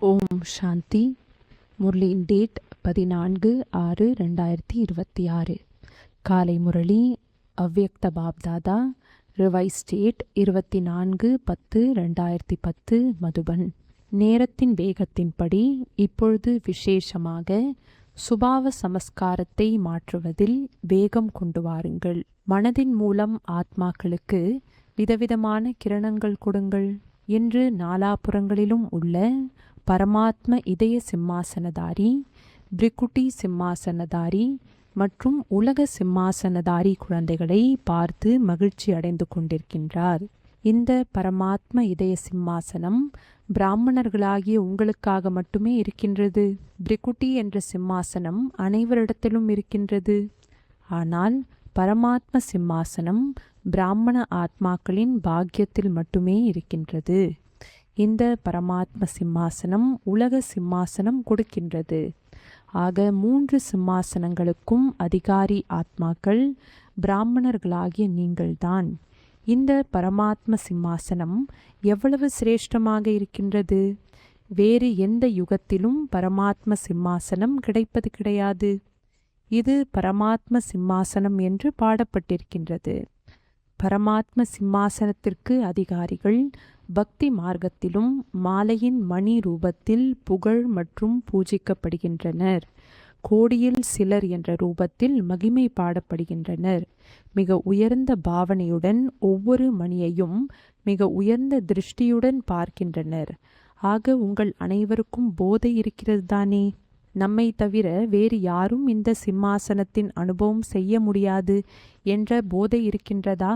ஓம் சாந்தி. முரளியின் டேட் 14/6/2026. காலை முரளி அவ்யக்த பாப்தாதா. Revise date 24/10/2010 Madhuban. நேரத்தின் வேகத்தின்படி இப்பொழுது விசேஷமாக சுபாவ சமஸ்காரத்தை மாற்றுவதில் வேகம் கொண்டு வாருங்கள். மனதின் மூலம் ஆத்மாக்களுக்கு விதவிதமான கிரணங்கள் கொடுங்கள். இன்று நாலாபுறங்களிலும் உள்ள பரமாத்ம இதய சிம்மாசனதாரி, பிரிகுட்டி சிம்மாசனதாரி மற்றும் உலக சிம்மாசனதாரி குழந்தைகளை பார்த்து மகிழ்ச்சி அடைந்து கொண்டிருக்கின்றார். இந்த பரமாத்ம இதய சிம்மாசனம் பிராமணர்களாகிய உங்களுக்காக மட்டுமே இருக்கின்றது. பிரிகுட்டி என்ற சிம்மாசனம் அனைவரிடத்திலும் இருக்கின்றது. ஆனால் பரமாத்ம சிம்மாசனம் பிராமண ஆத்மாக்களின் பாக்கியத்தில் மட்டுமே இருக்கின்றது. இந்த பரமாத்ம சிம்மாசனம் உலக சிம்மாசனம் கொடுக்கின்றது. ஆக 3 சிம்மாசனங்களுக்கும் அதிகாரி ஆத்மாக்கள் பிராமணர்களாகிய நீங்கள்தான். இந்த பரமாத்ம சிம்மாசனம் எவ்வளவு சிரேஷ்டமாக இருக்கின்றது. வேறு எந்த யுகத்திலும் பரமாத்ம சிம்மாசனம் கிடைப்பது கிடையாது. இது பரமாத்ம சிம்மாசனம் என்று பாடப்பட்டிருக்கின்றது. பரமாத்ம சிம்மாசனத்திற்கு அதிகாரிகள் பக்தி மார்க்கத்திலும் மாலையின் மணி ரூபத்தில் புகழ் மற்றும் பூஜிக்கப்படுகின்றனர். கோடியில் சிலர் என்ற ரூபத்தில் மகிமை பாடப்படுகின்றனர். மிக உயர்ந்த பாவனையுடன் ஒவ்வொரு மணியையும் மிக உயர்ந்த திருஷ்டியுடன் பார்க்கின்றனர். ஆக உங்கள் அனைவருக்கும் போதை இருக்கிறது தானே? நம்மை தவிர வேறு யாரும் இந்த சிம்மாசனத்தின் அனுபவம் செய்ய முடியாது என்ற போதை இருக்கின்றதா?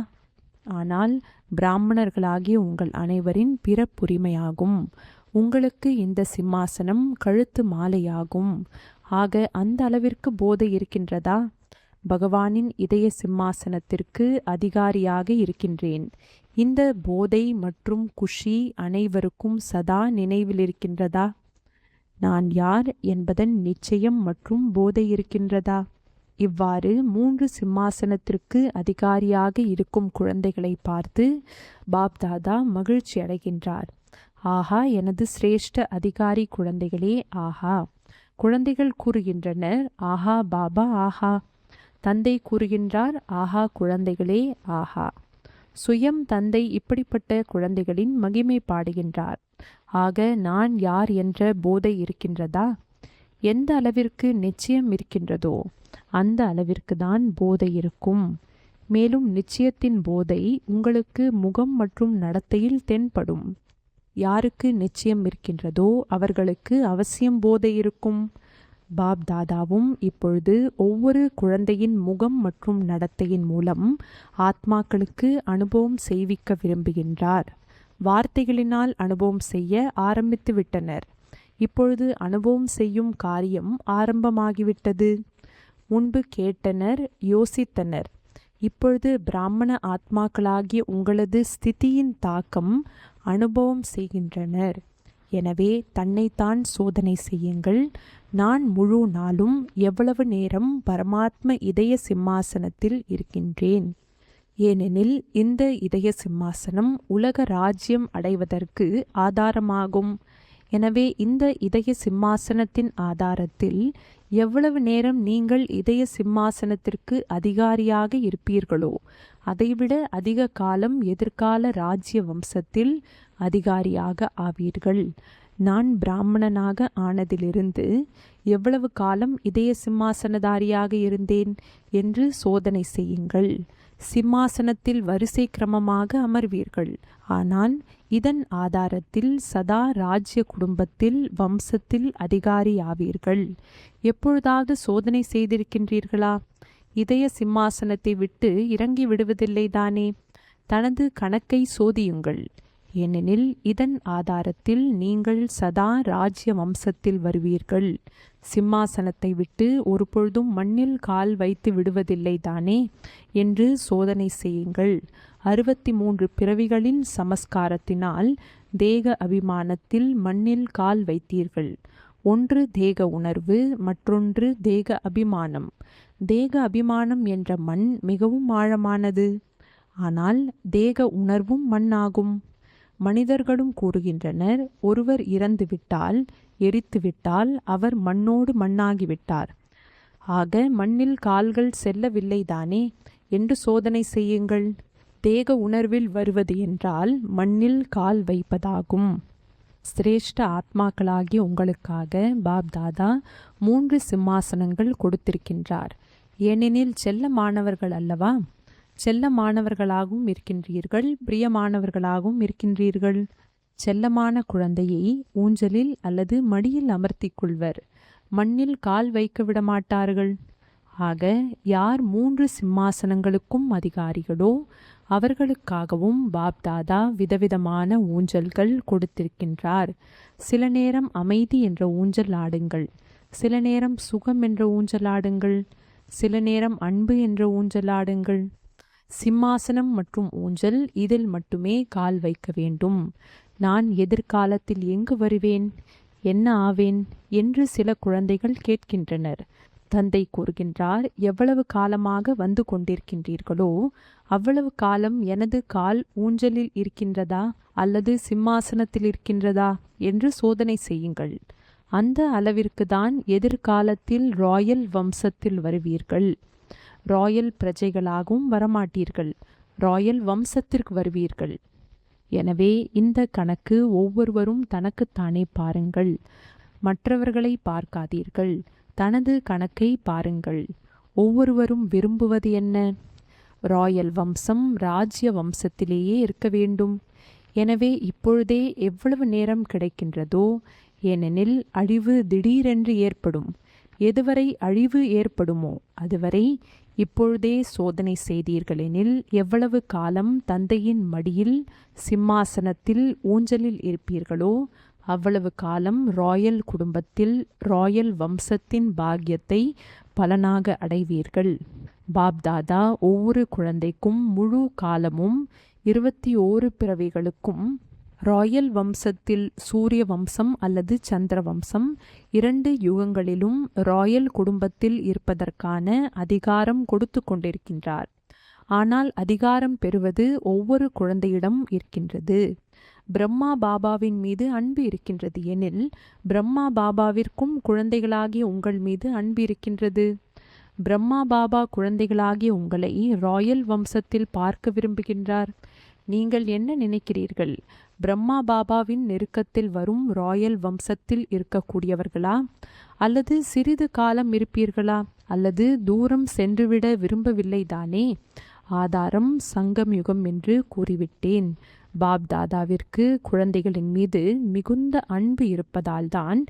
ஆனால் பிராமணர்களாகிய உங்கள் அனைவரின் பிறப்புரிமையாகும். உங்களுக்கு இந்த சிம்மாசனம் கழுத்து மாலையாகும். ஆக அந்த அளவிற்கு போதை இருக்கின்றதா? பகவானின் இதய சிம்மாசனத்திற்கு அதிகாரியாக இருக்கின்றேன். இந்த போதை மற்றும் குஷி அனைவருக்கும் சதா நினைவில் இருக்கின்றதா? நான் யார் என்பதன் நிச்சயம் மற்றும் போதை இருக்கின்றதா? இவ்வாறு 3 சிம்மாசனத்திற்கு அதிகாரியாக இருக்கும் குழந்தைகளை பார்த்து பாப்தாதா மகிழ்ச்சி அடைகின்றார். ஆஹா, எனது சிரேஷ்ட அதிகாரி குழந்தைகளே ஆஹா. குழந்தைகள் கூறுகின்றனர், ஆஹா பாபா ஆஹா. தந்தை கூறுகின்றார், ஆஹா குழந்தைகளே ஆஹா. சுயம் தந்தை இப்படிப்பட்ட குழந்தைகளின் மகிமை பாடுகின்றார். ஆக நான் யார் என்ற போதை இருக்கின்றதா? எந்த அளவிற்கு நிச்சயம் இருக்கின்றதோ அந்த அளவிற்கு தான் போதை இருக்கும். மேலும் நிச்சயத்தின் போதை உங்களுக்கு முகம் மற்றும் நடத்தையில் தென்படும். யாருக்கு நிச்சயம் இருக்கின்றதோ அவர்களுக்கு அவசியம் போதை இருக்கும். பாப்தாதாவும் இப்பொழுது ஒவ்வொரு குழந்தையின் முகம் மற்றும் நடத்தையின் மூலம் ஆத்மாக்களுக்கு அனுபவம் செய்விக்க விரும்புகின்றார். வார்த்தைகளினால் அனுபவம் செய்ய ஆரம்பித்து விட்டனர். இப்பொழுது அனுபவம் செய்யும் காரியம் ஆரம்பமாகிவிட்டது. முன்பு கேட்டனர், யோசித்தனர். இப்பொழுது பிராமண ஆத்மாக்களாகிய உங்களது ஸ்திதியின் தாக்கம் அனுபவம் செய்கின்றனர். எனவே தன்னைத்தான் சோதனை செய்யுங்கள். நான் முழு நாளும் எவ்வளவு நேரம் பரமாத்ம இதய சிம்மாசனத்தில் இருக்கின்றேன். ஏனெனில் இந்த இதய சிம்மாசனம் உலக ராஜ்யம் அடைவதற்கு ஆதாரமாகும். எனவே இந்த இதய சிம்மாசனத்தின் ஆதாரத்தில் எவ்வளவு நேரம் நீங்கள் இதய சிம்மாசனத்திற்கு அதிகாரியாக இருப்பீர்களோ அதைவிட அதிக காலம் எதிர்கால ராஜ்ய வம்சத்தில் அதிகாரியாக ஆவீர்கள். நான் பிராமணனாக ஆனதிலிருந்து எவ்வளவு காலம் இதய சிம்மாசனதாரியாக இருந்தேன் என்று சோதனை செய்யுங்கள். சிம்மாசனத்தில் வரிசை கிரமமாக அமர்வீர்கள். ஆனால் இதன் ஆதாரத்தில் சதா ராஜ்ய குடும்பத்தில் வம்சத்தில் அதிகாரியாவீர்கள். எப்பொழுதாவது சோதனை செய்திருக்கின்றீர்களா? இதய சிம்மாசனத்தை விட்டு இறங்கி விடுவதில்லை தானே? தனது கணக்கை சோதியுங்கள். ஏனெனில் இதன் ஆதாரத்தில் நீங்கள் சதா ராஜ்ய வம்சத்தில் வருவீர்கள். சிம்மாசனத்தை விட்டு ஒரு பொழுதும் மண்ணில் கால் வைத்து விடுவதில்லை தானே என்று சோதனை செய்யுங்கள். 63 பிறவிகளின் சமஸ்காரத்தினால் தேக அபிமானத்தில் மண்ணில் கால் வைத்தீர்கள். ஒன்று தேக உணர்வு, மற்றொன்று தேக அபிமானம். தேக அபிமானம் என்ற மண் மிகவும் ஆழமானது. ஆனால் தேக உணர்வும் மண்ணாகும். மனிதர்களும் கூறுகின்றனர், ஒருவர் இறந்துவிட்டால், எரித்துவிட்டால் அவர் மண்ணோடு மண்ணாகிவிட்டார். ஆக மண்ணில் கால்கள் செல்லவில்லைதானே என்று சோதனை செய்யுங்கள். தேக உணர்வில் வருவது என்றால் மண்ணில் கால் வைப்பதாகும். சிரேஷ்ட ஆத்மாக்களாகிய உங்களுக்காக பாப்தாதா 3 சிம்மாசனங்கள் கொடுத்திருக்கின்றார். ஏனெனில் செல்ல மாணவர்கள் அல்லவா? செல்ல மாணவர்களாகவும் இருக்கின்றீர்கள், பிரியமானவர்களாகவும் இருக்கின்றீர்கள். செல்லமான குழந்தையை ஊஞ்சலில் அல்லது மடியில் அமர்த்திக் கொள்வர், மண்ணில் கால் வைக்க விடமாட்டார்கள். ஆக யார் 3 சிம்மாசனங்களுக்கும் அதிகாரிகளோ அவர்களுக்காகவும் பாப்தாதா விதவிதமான ஊஞ்சல்கள் கொடுத்திருக்கின்றார். சில நேரம் அமைதி என்ற ஊஞ்சல் ஆடுங்கள், சில நேரம் சுகம் என்ற ஊஞ்சல் ஆடுங்கள், சில நேரம் அன்பு என்ற ஊஞ்சல் ஆடுங்கள். சிம்மாசனம் மற்றும் ஊஞ்சல் இதில் மட்டுமே கால் வைக்க வேண்டும். நான் எதிர்காலத்தில் எங்கு வருவேன், என்ன ஆவேன் என்று சில குழந்தைகள் கேட்கின்றனர். தந்தை கூறுகின்றார், எவ்வளவு காலமாக வந்து கொண்டிருக்கின்றீர்களோ அவ்வளவு காலம் எனது கால் ஊஞ்சலில் இருக்கின்றதா அல்லது சிம்மாசனத்தில் இருக்கின்றதா என்று சோதனை செய்யுங்கள். அந்த அளவிற்கு தான் எதிர்காலத்தில் ராயல் வம்சத்தில் வருவீர்கள். ராயல் பிரஜைகளாகவும் வரமாட்டீர்கள், ராயல் வம்சத்திற்கு வருவீர்கள். எனவே இந்த கணக்கு ஒவ்வொருவரும் தனக்குத்தானே பாருங்கள், மற்றவர்களை பார்க்காதீர்கள். தனது கணக்கை பாருங்கள். ஒவ்வொருவரும் விரும்புவது என்ன? ராயல் வம்சம் ராஜ்ய வம்சத்திலேயே இருக்க வேண்டும். எனவே இப்பொழுதே எவ்வளவு நேரம் கிடைக்கின்றதோ, ஏனெனில் அழிவு திடீரென்று ஏற்படும். எதுவரை அழிவு ஏற்படுமோ அதுவரை இப்பொழுதே சோதனை செய்தீர்களெனில் எவ்வளவு காலம் தந்தையின் மடியில் சிம்மாசனத்தில் ஊஞ்சலில் இருப்பீர்களோ அவ்வளவு காலம் ராயல் குடும்பத்தில் ராயல் வம்சத்தின் பாக்கியத்தை பலனாக அடைவீர்கள். பாப்தாதா ஒவ்வொரு குழந்தைக்கும் முழு காலமும் 21 பிறவிகளுக்கும் ராயல் வம்சத்தில் சூரிய வம்சம் அல்லது சந்திர வம்சம் 2 யுகங்களிலும் ராயல் குடும்பத்தில் இருப்பதற்கான அதிகாரம் கொடுத்து கொண்டிருக்கின்றார். ஆனால் அதிகாரம் பெறுவது ஒவ்வொரு குழந்தையிடம் இருக்கின்றது. பிரம்மா பாபாவின் மீது அன்பு இருக்கின்றது எனில் பிரம்மா பாபாவிற்கும் குழந்தைகளாகிய உங்கள் மீது அன்பு இருக்கின்றது. பிரம்மா பாபா குழந்தைகளாகிய உங்களை ராயல் வம்சத்தில் பார்க்க விரும்புகின்றார். நீங்கள் என்ன நினைக்கிறீர்கள்? பிரம்மா பாபாவின் நெருக்கத்தில் வரும் ராயல் வம்சத்தில் இருக்கக்கூடியவர்களா, அல்லது சிறிது காலம் இருப்பீர்களா, அல்லது தூரம் சென்றுவிட விரும்பவில்லை தானே? ஆதாரம் சங்கம் யுகம் என்று கூறிவிட்டேன். பாப்தாதாவிற்கு குழந்தைகளின் மீது மிகுந்த அன்பு இருப்பதால்தான்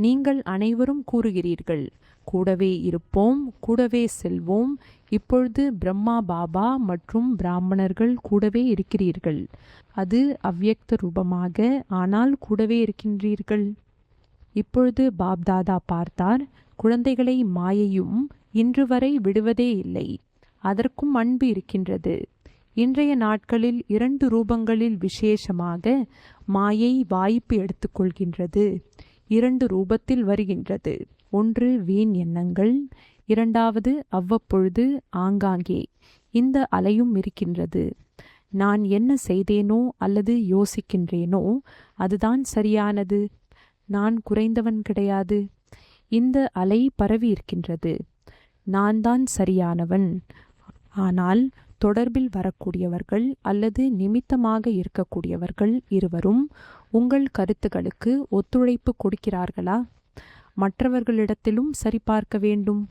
நீங்கள் அனைவரும் கூறுகிறீர்கள், கூடவே இருப்போம், கூடவே செல்வோம். இப்பொழுது பிரம்மா பாபா மற்றும் பிராமணர்கள் கூடவே இருக்கிறீர்கள். அது அவ்யக்த ரூபமாக, ஆனால் கூடவே இருக்கின்றீர்கள். இப்பொழுது பாப்தாதா பார்த்தார், குழந்தைகளை மாயையும் இன்று வரை விடுவதே இல்லை. அதற்கும் அன்பு இருக்கின்றது. இன்றைய நாட்களில் 2 ரூபங்களில் விசேஷமாக மாயை வாய்ப்பு எடுத்துக்கொள்கின்றது. 2 ரூபத்தில் வருகின்றது. ஒன்று வீண் எண்ணங்கள், இரண்டாவது அவ்வப்பொழுது ஆங்காங்கே இந்த அலையும் இருக்கின்றது. நான் என்ன செய்தேனோ அல்லது யோசிக்கின்றேனோ அதுதான் சரியானது, நான் குறைந்தவன் கிடையாது. இந்த அலை பரவி இருக்கின்றது. நான் தான் சரியானவன். ஆனால் தொடர்பில் வரக்கூடியவர்கள் அல்லது நிமித்தமாக இருக்கக்கூடியவர்கள் இருவரும் உங்கள் கருத்துக்களுக்கு ஒத்துழைப்பு கொடுக்கிறார்களா? மற்றவர்களிடத்திலும் சரிபார்க்க வேண்டும்.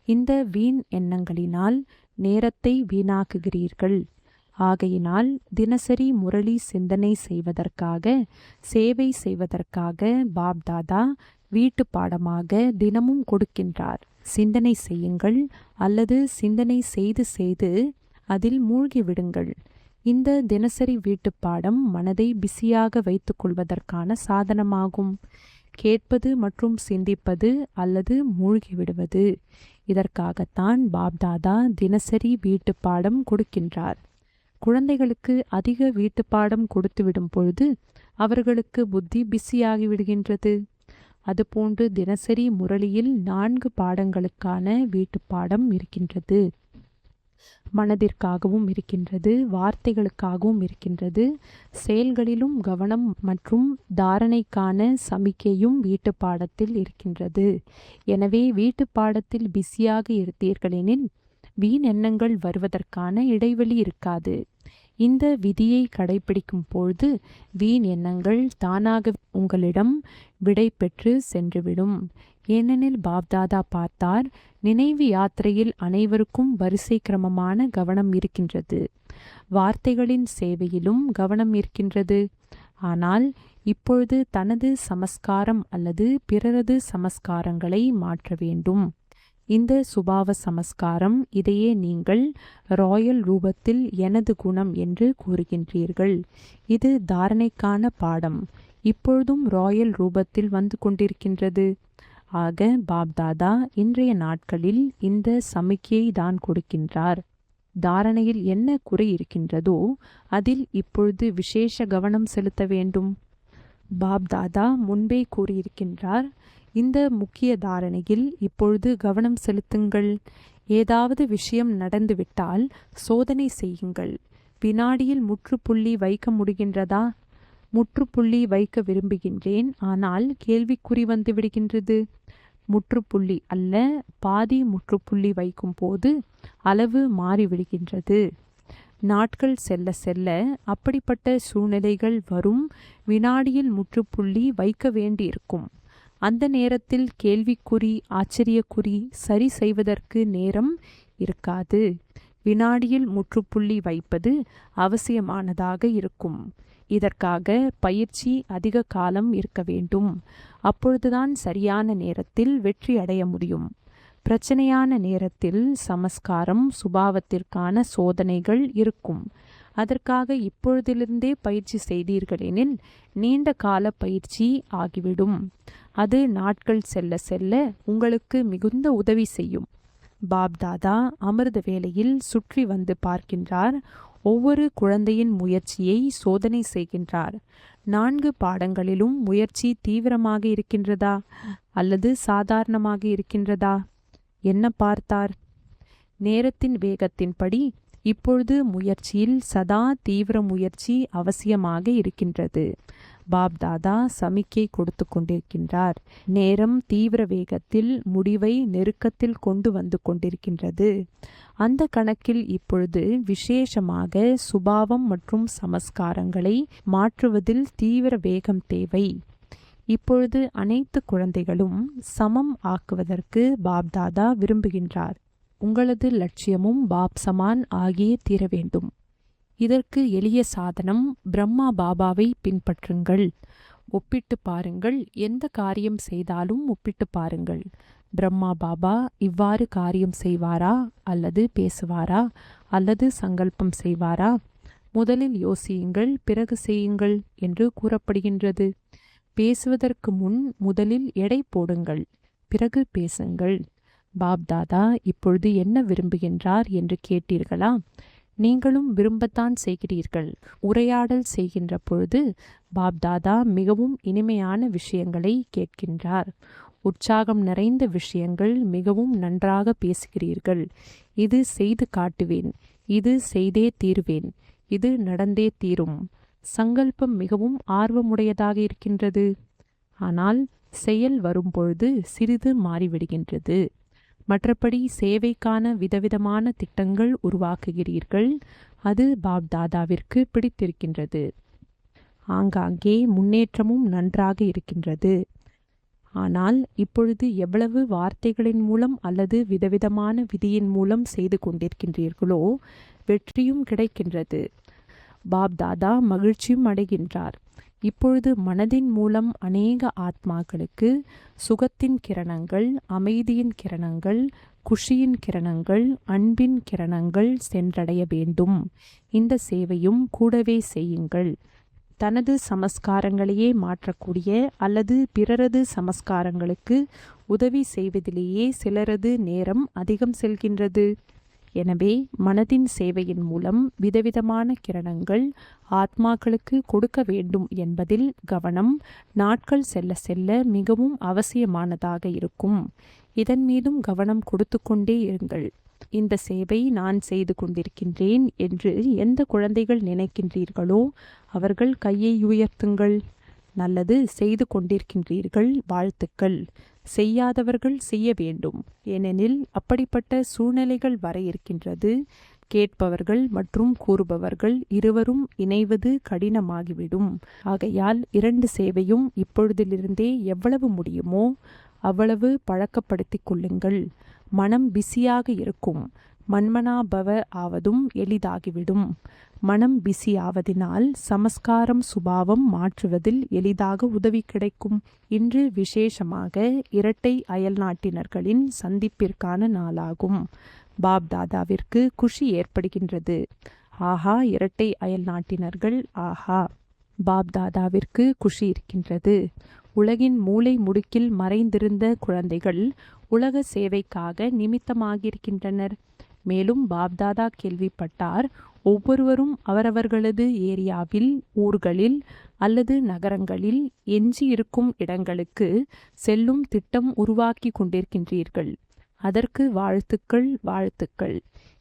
இந்த வீண் எண்ணங்களினால் நேரத்தை வீணாக்குகிறீர்கள். ஆகையினால் தினசரி முரளி சிந்தனை செய்வதற்காக, சேவை செய்வதற்காக பாப்தாதா வீட்டு பாடமாக தினமும் கொடுக்கின்றார். சிந்தனை செய்யுங்கள் அல்லது சிந்தனை செய்து செய்து அதில் மூழ்கி விடுங்கள். இந்த தினசரி வீட்டுப்பாடம் மனதை பிஸியாக வைத்துக் கொள்வதற்கான சாதனமாகும். கேட்பது மற்றும் சிந்திப்பது அல்லது மூழ்கிவிடுவது. இதற்காகத்தான் பாப்தாதா தினசரி வீட்டுப்பாடம் கொடுக்கின்றார். குழந்தைகளுக்கு அதிக வீட்டுப்பாடம் கொடுத்துவிடும் பொழுது அவர்களுக்கு புத்தி பிஸியாகி விடுகின்றது. அதுபோன்று தினசரி முரளியில் 4 பாடங்களுக்கான வீட்டுப்பாடம் இருக்கின்றது. மனதிற்காகவும் இருக்கின்றது, வார்த்தைகளுக்காகவும் இருக்கின்றது. செயல்களிலும் கவனம் மற்றும் தாரணைக்கான சமிக்கையும் வீட்டு பாடத்தில் இருக்கின்றது. எனவே வீட்டு பாடத்தில் பிஸியாக இருந்தீர்களெனில் வீண் எண்ணங்கள் வருவதற்கான இடைவெளி இருக்காது. இந்த விதியை கடைபிடிக்கும் பொழுது வீண் எண்ணங்கள் தானாக உங்களிடம் விடை பெற்று சென்றுவிடும். ஏனெனில் பாப்தாதா பார்த்தார், நினைவு யாத்திரையில் அனைவருக்கும் வரிசை கிரமமான கவனம் இருக்கின்றது. வார்த்தைகளின் சேவையிலும் கவனம் இருக்கின்றது. ஆனால் இப்பொழுது தனது சமஸ்காரம் அல்லது பிறரது சமஸ்காரங்களை மாற்ற வேண்டும். இந்த சுபாவ சமஸ்காரம், இதையே நீங்கள் ராயல் ரூபத்தில் எனது குணம் என்று கூறுகின்றீர்கள். இது தாரணைக்கான பாடம். இப்பொழுதும் ராயல் ரூபத்தில் வந்து கொண்டிருக்கின்றது. ஆக பாப்தாதா இன்றைய நாட்களில் இந்த சமிக்கையை தான் கொடுக்கின்றார். தாரணையில் என்ன குறை இருக்கின்றதோ அதில் இப்பொழுது விசேஷ கவனம் செலுத்த வேண்டும். பாப்தாதா முன்பே கூறியிருக்கின்றார், இந்த முக்கிய தாரணையில் இப்பொழுது கவனம் செலுத்துங்கள். ஏதாவது விஷயம் நடந்துவிட்டால் சோதனை செய்யுங்கள். வினாடியில் முற்றுப்புள்ளி வைக்க முடிகின்றதா? முற்றுப்புள்ளி வைக்க விரும்புகின்றேன், ஆனால் கேள்விக்குறி வந்து விடுகின்றது. முற்றுப்புள்ளி அல்ல, பாதி முற்றுப்புள்ளி வைக்கும் போது அளவு மாறிவிடுகின்றது. நாட்கள் செல்ல செல்ல அப்படிப்பட்ட சூழ்நிலைகள் வரும். வினாடியில் முற்றுப்புள்ளி வைக்க வேண்டியிருக்கும். அந்த நேரத்தில் கேள்விக்குறி, ஆச்சரியக்குறி சரி செய்வதற்கு நேரம் இருக்காது. வினாடியில் முற்றுப்புள்ளி வைப்பது அவசியமானதாக இருக்கும். இதற்காக பயிற்சி அதிக காலம் இருக்க வேண்டும். அப்பொழுதுதான் சரியான நேரத்தில் வெற்றி அடைய முடியும். பிரச்சனையான நேரத்தில் சமஸ்காரம் சுபாவத்திற்கான சோதனைகள் இருக்கும். அதற்காக இப்பொழுதிலிருந்தே பயிற்சி செய்தீர்களெனில் நீண்ட கால பயிற்சி ஆகிவிடும். அது நாட்கள் செல்ல செல்ல உங்களுக்கு மிகுந்த உதவி செய்யும். பாப்தாதா அமிர்த வேளையில் சுற்றி வந்து பார்க்கின்றார். ஒவ்வொரு குழந்தையின் முயற்சியை சோதனை செய்கின்றார். 4 பாடங்களிலும் முயற்சி தீவிரமாக இருக்கின்றதா அல்லது சாதாரணமாக இருக்கின்றதா? என்ன பார்த்தார்? நேரத்தின் வேகத்தின்படி இப்பொழுது முயற்சியில் சதா தீவிர முயற்சி அவசியமாக இருக்கின்றது. பாப்தாதா சமிக்கை கொடுத்து கொண்டிருக்கின்றார். நேரம் தீவிர வேகத்தில் முடிவை நெருக்கத்தில் கொண்டு வந்து கொண்டிருக்கின்றது. அந்த கணக்கில் இப்பொழுது விசேஷமாக சுபாவம் மற்றும் சமஸ்காரங்களை மாற்றுவதில் தீவிர வேகம் தேவை. இப்பொழுது அனைத்து குழந்தைகளும் சமம் ஆக்குவதற்கு பாப்தாதா விரும்புகின்றார். உங்களது லட்சியமும் பாப் சமான் ஆகியே தீர வேண்டும். இதற்கு எளிய சாதனம் பிரம்மா பாபாவை பின்பற்றுங்கள். ஒப்பிட்டு பாருங்கள். எந்த காரியம் செய்தாலும் ஒப்பிட்டு பாருங்கள். பிரம்மா பாபா இவ்வாறு காரியம் செய்வாரா அல்லது பேசுவாரா அல்லது சங்கல்பம் செய்வாரா? முதலில் யோசியுங்கள், பிறகு செய்யுங்கள் என்று கூறப்படுகின்றது. பேசுவதற்கு முன் முதலில் எடை போடுங்கள், பிறகு பேசுங்கள். பாப்தாதா இப்பொழுது என்ன விரும்புகின்றார் என்று கேட்டீர்களா? நீங்களும் விரும்பத்தான் செய்கிறீர்கள். உரையாடல் செய்கின்ற பொழுது பாப்தாதா மிகவும் இனிமையான விஷயங்களை கேட்கின்றார். உற்சாகம் நிறைந்த விஷயங்கள். மிகவும் நன்றாக பேசுகிறீர்கள். இது செய்து காட்டுவேன், இது செய்தே தீருவேன், இது நடந்தே தீரும். சங்கல்பம் மிகவும் ஆர்வமுடையதாக இருக்கின்றது. ஆனால் செயல் வரும்பொழுது சிறிது மாறிவிடுகின்றது. மற்றபடி சேவைக்கான விதவிதமான திட்டங்கள் உருவாக்குகிறீர்கள். அது பாப்தாதாவிற்கு பிடித்திருக்கின்றது. ஆங்காங்கே முன்னேற்றமும் நன்றாக இருக்கின்றது. ஆனால் இப்பொழுது எவ்வளவு வார்த்தைகளின் மூலம் அல்லது விதவிதமான விதியின் மூலம் செய்து கொண்டிருக்கின்றீர்களோ வெற்றியும் கிடைக்கின்றது. பாப்தாதா மகிழ்ச்சியும் அடைகின்றார். இப்பொழுது மனதின் மூலம் அநேக ஆத்மாக்களுக்கு சுகத்தின் கிரணங்கள், அமைதியின் கிரணங்கள், குஷியின் கிரணங்கள், அன்பின் கிரணங்கள் சென்றடைய வேண்டும். இந்த சேவையும் கூடவே செய்யுங்கள். தனது சமஸ்காரங்களையே மாற்றக்கூடிய அல்லது பிறரது சமஸ்காரங்களுக்கு உதவி செய்வதிலேயே சிலரது நேரம் அதிகம் செல்கின்றது. எனவே மனதின் சேவையின் மூலம் விதவிதமான கிரணங்கள் ஆத்மாக்களுக்கு கொடுக்க வேண்டும் என்பதில் கவனம் நாட்கள் செல்ல செல்ல மிகவும் அவசியமானதாக இருக்கும். இதன் மீதும் கவனம் கொடுத்து கொண்டே இருங்கள். இந்த சேவை நான் செய்து கொண்டிருக்கின்றேன் என்று எந்த குழந்தைகள் நினைக்கின்றீர்களோ அவர்கள் கையை உயர்த்துங்கள். நல்லது, செய்து கொண்டிருக்கின்றீர்கள், வாழ்த்துக்கள். செய்யாதவர்கள் செய்ய வேண்டும், ஏனெனில் அப்படிப்பட்ட சூழ்நிலைகள் வர இருக்கின்றது. கேட்பவர்கள் மற்றும் கூறுபவர்கள் இருவரும் இணைவது கடினமாகிவிடும். ஆகையால் 2 சேவையும் இப்பொழுதிலிருந்தே எவ்வளவு முடியுமோ அவ்வளவு பழக்கப்படுத்திக் கொள்ளுங்கள். மனம் பிஸியாக இருக்கும். மன்மனாபவ ஆவதும் எளிதாகிவிடும். மனம் பிஸி ஆவதினால் சமஸ்காரம் சுபாவம் மாற்றுவதில் எளிதாக உதவி கிடைக்கும். இன்று விசேஷமாக இரட்டை அயல்நாட்டினர்களின் சந்திப்பிற்கான நாளாகும். பாப்தாதாவிற்கு குஷி ஏற்படுகின்றது. ஆஹா, இரட்டை அயல்நாட்டினர்கள், ஆஹா! பாப்தாதாவிற்கு குஷி இருக்கின்றது. உலகின் மூலை முடுக்கில் மறைந்திருந்த குழந்தைகள் உலக சேவைக்காக நிமித்தமாகியிருக்கின்றனர். மேலும் பாப்தாதா கேள்விப்பட்டார், ஒவ்வொருவரும் அவரவர்களது ஏரியாவில், ஊர்களில் அல்லது நகரங்களில் எஞ்சி இருக்கும் இடங்களுக்கு செல்லும் திட்டம் உருவாக்கி கொண்டிருக்கின்றீர்கள். அதற்கு வாழ்த்துக்கள், வாழ்த்துக்கள்.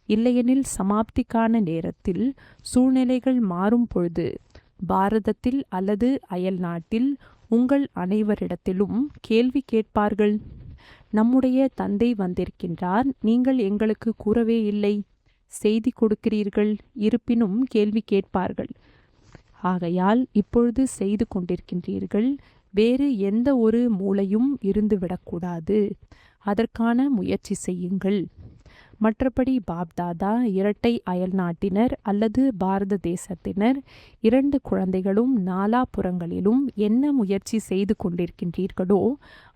இல்லையெனில் சமாப்திக்கான நேரத்தில் சூழ்நிலைகள் மாறும் பொழுது பாரதத்தில் அல்லது அயல் நாட்டில் உங்கள் அனைவரிடத்திலும் கேள்வி கேட்பார்கள். நம்முடைய தந்தை வந்திருக்கின்றார், நீங்கள் எங்களுக்கு கூறவே இல்லை. செய்தி கொடுக்கிறீர்கள், இருப்பினும் கேள்வி கேட்பார்கள். ஆகையால் இப்பொழுது செய்து கொண்டிருக்கின்றீர்கள். வேறு எந்த ஒரு மூலையும் இருந்துவிடக்கூடாது. அதற்கான முயற்சி செய்யுங்கள். மற்றபடி பாப்தாதா இரட்டை அயல்நாட்டினர் அல்லது பாரத தேசத்தினர் 2 குழந்தைகளும் நாலாபுறங்களிலும் என்ன முயற்சி செய்து கொண்டிருக்கின்றீர்களோ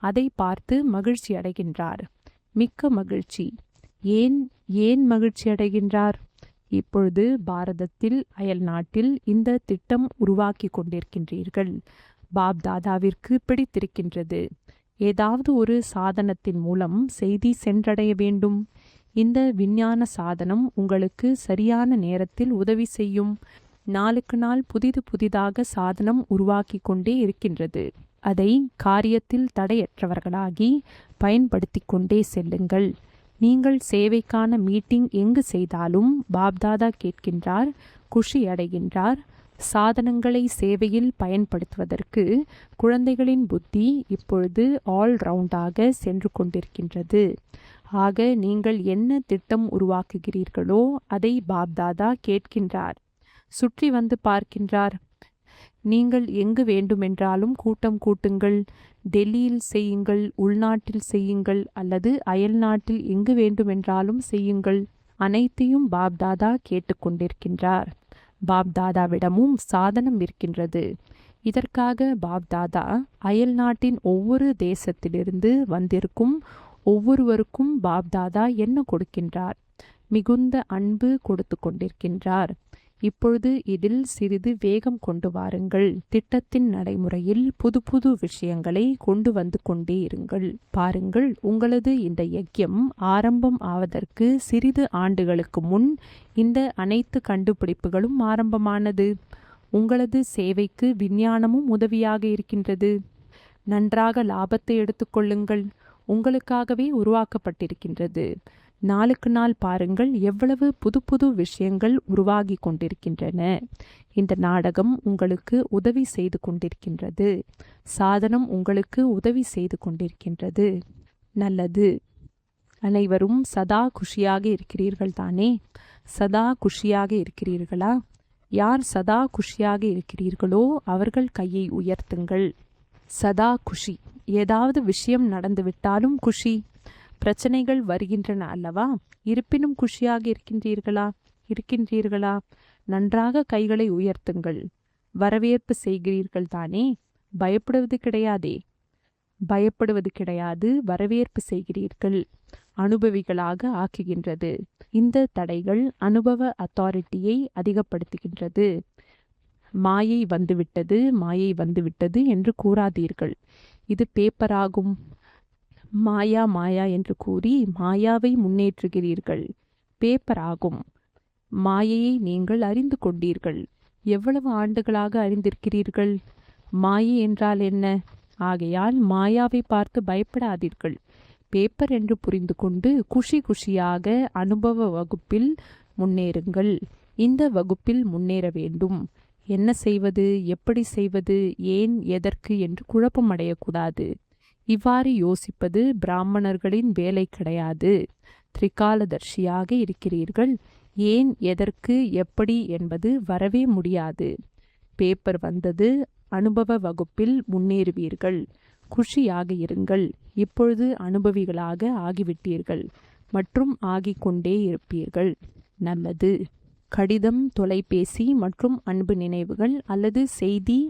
அதை பார்த்து மகிழ்ச்சி அடைகின்றார். மிக்க மகிழ்ச்சி. ஏன் மகிழ்ச்சி அடைகின்றார்? இப்பொழுது பாரதத்தில் அயல்நாட்டில் இந்த திட்டம் உருவாக்கி கொண்டிருக்கின்றீர்கள். பாப்தாதாவிற்கு பிடித்திருக்கின்றது. ஏதாவது ஒரு சாதனத்தின் மூலம் செய்தி சென்றடைய வேண்டும். இந்த விஞ்ஞான சாதனம் உங்களுக்கு சரியான நேரத்தில் உதவி செய்யும். நாளுக்கு நாள் புதிதாக சாதனம் உருவாக்கி கொண்டே இருக்கின்றது. அதை காரியத்தில் தடையற்றவர்களாகி பயன்படுத்தி கொண்டே செல்லுங்கள். நீங்கள் சேவைக்கான மீட்டிங் எங்கு செய்தாலும் பாப்தாதா கேட்கின்றார், குஷி அடைகின்றார். சாதனங்களை சேவையில் பயன்படுத்துவதற்கு குழந்தைகளின் புத்தி இப்பொழுது ஆல்ரவுண்டாக சென்று கொண்டிருக்கின்றது. ஆக நீங்கள் என்ன திட்டம் உருவாக்குகிறீர்களோ அதை பாப்தாதா கேட்கின்றார். சுற்றி வந்து பார்க்கின்றார். நீங்கள் எங்கு வேண்டுமென்றாலும் கூட்டம் கூட்டுங்கள். டெல்லியில் செய்யுங்கள், உள்நாட்டில் செய்யுங்கள் அல்லது அயல்நாட்டில் எங்கு வேண்டுமென்றாலும் செய்யுங்கள். அனைத்தையும் பாப்தாதா கேட்டுக்கொண்டிருக்கின்றார். பாப்தாதாவிடமும் சாதனம் இருக்கின்றது. இதற்காக பாப்தாதா அயல் நாட்டின் ஒவ்வொரு தேசத்திலிருந்து வந்திருக்கும் ஒவ்வொருவருக்கும் பாப்தாதா என்ன கொடுக்கின்றார்? மிகுந்த அன்பு கொடுத்து கொண்டிருக்கின்றார். இப்பொழுது இதில் சிறிது வேகம் கொண்டு வாருங்கள். திட்டத்தின் நடைமுறையில் புது விஷயங்களை கொண்டு வந்து கொண்டே இருங்கள். பாருங்கள், உங்களது இந்த யஜ்யம் ஆரம்பம் ஆவதற்கு சிறிது ஆண்டுகளுக்கு முன் இந்த அனைத்து கண்டுபிடிப்புகளும் ஆரம்பமானது. உங்களது சேவைக்கு விஞ்ஞானமும் உதவியாக இருக்கின்றது. நன்றாக லாபத்தை எடுத்துக்கொள்ளுங்கள். உங்களுக்காகவே உருவாக்கப்பட்டிருக்கின்றது. நாளுக்கு நாள் பாருங்கள், எவ்வளவு புது விஷயங்கள் உருவாகி கொண்டிருக்கின்றன. இந்த நாடகம் உங்களுக்கு உதவி செய்து கொண்டிருக்கின்றது. சாதனம் உங்களுக்கு உதவி செய்து கொண்டிருக்கின்றது. நல்லது. அனைவரும் சதா குஷியாக இருக்கிறீர்கள் தானே? சதா குஷியாக இருக்கிறீர்களா? யார் சதா குஷியாக இருக்கிறீர்களோ அவர்கள் கையை உயர்த்துங்கள். சதா குஷி. ஏதாவது விஷயம் நடந்துவிட்டாலும் குஷி. பிரச்சனைகள் வருகின்றன அல்லவா? இருப்பினும் குஷியாக இருக்கின்றீர்களா? நன்றாக கைகளை உயர்த்துங்கள். வரவேற்பு செய்கிறீர்கள் தானே? பயப்படுவது கிடையாது. வரவேற்பு செய்கிறீர்கள். அனுபவிகளாக ஆக்குகின்றது. இந்த தடைகள் அனுபவ அத்தாரிட்டியை அதிகப்படுத்துகின்றது. மாயை வந்துவிட்டது என்று கூறாதீர்கள். இது பேப்பராகும். மாயா என்று கூறி மாயாவை முன்னேற்றுகிறீர்கள். பேப்பர் ஆகும். மாயையை நீங்கள் அறிந்து கொண்டீர்கள். எவ்வளவு ஆண்டுகளாக அறிந்திருக்கிறீர்கள்? மாயை என்றால் என்ன? ஆகையால் மாயாவை பார்த்து பயப்படாதீர்கள். பேப்பர் என்று புரிந்து கொண்டு குஷி குஷியாக அனுபவ வகுப்பில் முன்னேறுங்கள். இந்த வகுப்பில் முன்னேற வேண்டும். என்ன செய்வது, எப்படி செய்வது, ஏன், எதற்கு என்று குழப்பம் அடையக்கூடாது. இவ்வாறு யோசிப்பது பிராமணர்களின் வேலை கிடையாது. திரிகாலதர்ஷியாக இருக்கிறீர்கள். ஏன், எதற்கு, எப்படி என்பது வரவே முடியாது. பேப்பர் வந்தது, அனுபவ வகுப்பில் முன்னேறுவீர்கள். குஷியாக இருங்கள். இப்பொழுது அனுபவிகளாக ஆகிவிட்டீர்கள் மற்றும் ஆகிக்கொண்டே இருப்பீர்கள். நல்லது. கடிதம், தொலைபேசி மற்றும் அன்பு நினைவுகள் அல்லது செய்தி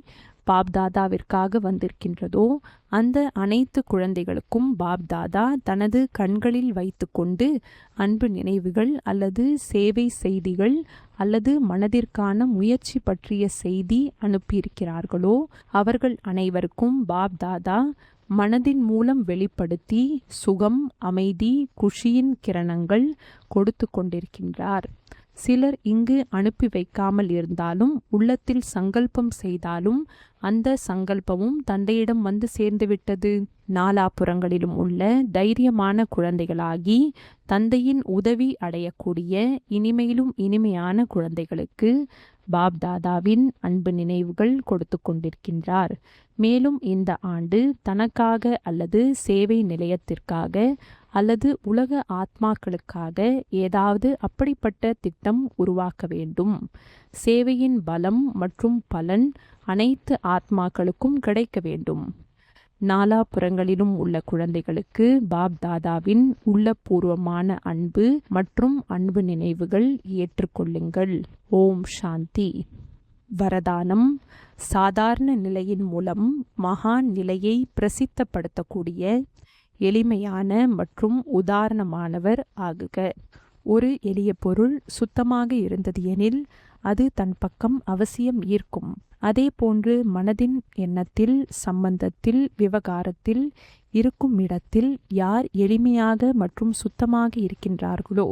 பாப்தாதாவிற்காக வந்திருக்கின்றதோ அந்த அனைத்து குழந்தைகளுக்கும் பாப்தாதா தனது கண்களில் வைத்து கொண்டு அன்பு நினைவுகள் அல்லது சேவை செய்திகள் அல்லது மனதிற்கான முயற்சி பற்றிய செய்தி அனுப்பியிருக்கிறார்களோ அவர்கள் அனைவருக்கும் பாப்தாதா மனதின் மூலம் வெளிப்படுத்தி சுகம், அமைதி, குஷியின் கிரணங்கள் கொடுத்து கொண்டிருக்கின்றார். சிலர் இங்கு அனுப்பி வைக்காமல் இருந்தாலும் உள்ளத்தில் சங்கல்பம் செய்தாலும் அந்த சங்கல்பமும் தந்தையிடம் வந்து சேர்ந்துவிட்டது. நாலாபுறங்களிலும் உள்ள தைரியமான குழந்தைகளாகி தந்தையின் உதவி அடையக்கூடிய இனிமையிலும் இனிமையான குழந்தைகளுக்கு பாப்தாதாவின் அன்பு நினைவுகள் கொடுத்து கொண்டிருக்கின்றார். மேலும் இந்த ஆண்டு தனக்காக அல்லது சேவை நிலையத்திற்காக அல்லது உலக ஆத்மாக்களுக்காக ஏதாவது அப்படிப்பட்ட திட்டம் உருவாக்க வேண்டும். சேவையின் பலம் மற்றும் பலன் அனைத்து ஆத்மாக்களுக்கும் கிடைக்க வேண்டும். நாலாபுறங்களிலும் உள்ள குழந்தைகளுக்கு பாப்தாதாவின் உள்ளபூர்வமான அன்பு மற்றும் அன்பு நினைவுகள் ஏற்றுக்கொள்ளுங்கள். ஓம் சாந்தி. வரதானம். சாதாரண நிலையின் மூலம் மகான் நிலையை பிரசித்தப்படுத்தக்கூடிய எளிமையான மற்றும் உதாரணமானவர் ஆகுக. ஒரு எளிய பொருள் சுத்தமாக இருந்தது எனில் அது தன் பக்கம் அவசியம் ஈர்க்கும். அதே போன்று மனதின் எண்ணத்தில், சம்பந்தத்தில், விவகாரத்தில் இருக்கும் இடத்தில் யார் எளிமையாக மற்றும் சுத்தமாக இருக்கின்றார்களோ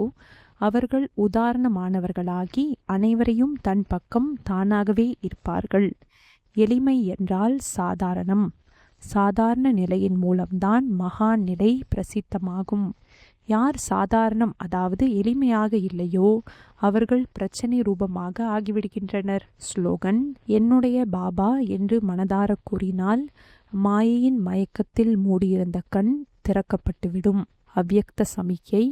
அவர்கள் உதாரணமானவர்களாகி அனைவரையும் தன் பக்கம் தானாகவே இருப்பார்கள். எளிமை என்றால் சாதாரணம். சாதாரண நிலையின் மூலம்தான் மகான் நிலை பிரசித்தமாகும். யார் சாதாரணம் அதாவது எளிமையாக இல்லையோ அவர்கள் பிரச்சனை ரூபமாக ஆகிவிடுகின்றனர். ஸ்லோகன். என்னுடைய பாபா என்று மனதார கூறினால் மாயையின் மயக்கத்தில் மூடியிருந்த கண் திறக்கப்பட்டுவிடும். அவ்யக்த சமிக்கை.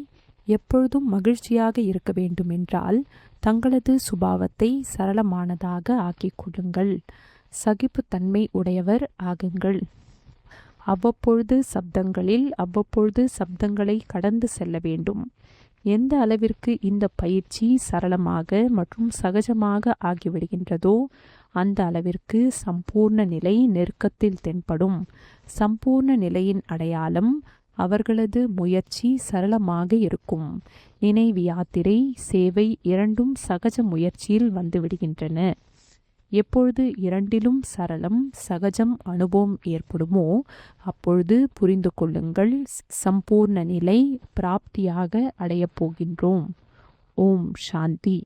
எப்பொழுதும் மகிழ்ச்சியாக இருக்க வேண்டுமென்றால் தங்களது சுபாவத்தை சரளமானதாக ஆக்கிக் கொள்ளுங்கள். சகிப்புத்தன்மை உடையவர் ஆகுங்கள். அவ்வப்பொழுது சப்தங்களை கடந்து செல்ல வேண்டும். எந்த அளவிற்கு இந்த பயிற்சி சரளமாக மற்றும் சகஜமாக ஆகிவிடுகின்றதோ அந்த அளவிற்கு சம்பூர்ண நிலை நெருக்கத்தில் தென்படும். சம்பூர்ண நிலையின் அடையாளம் அவர்களது முயற்சி சரளமாக இருக்கும். நினைவு யாத்திரை, சேவை இரண்டும் சகஜ முயற்சியில் வந்துவிடுகின்றன. எப்பொழுது இரண்டிலும் சரளம், சகஜம் அனுபவம் ஏற்படுமோ அப்பொழுது புரிந்து கொள்ளுங்கள், சம்பூர்ண நிலை பிராப்தியாக அடையப் போகின்றோம். ஓம் சாந்தி.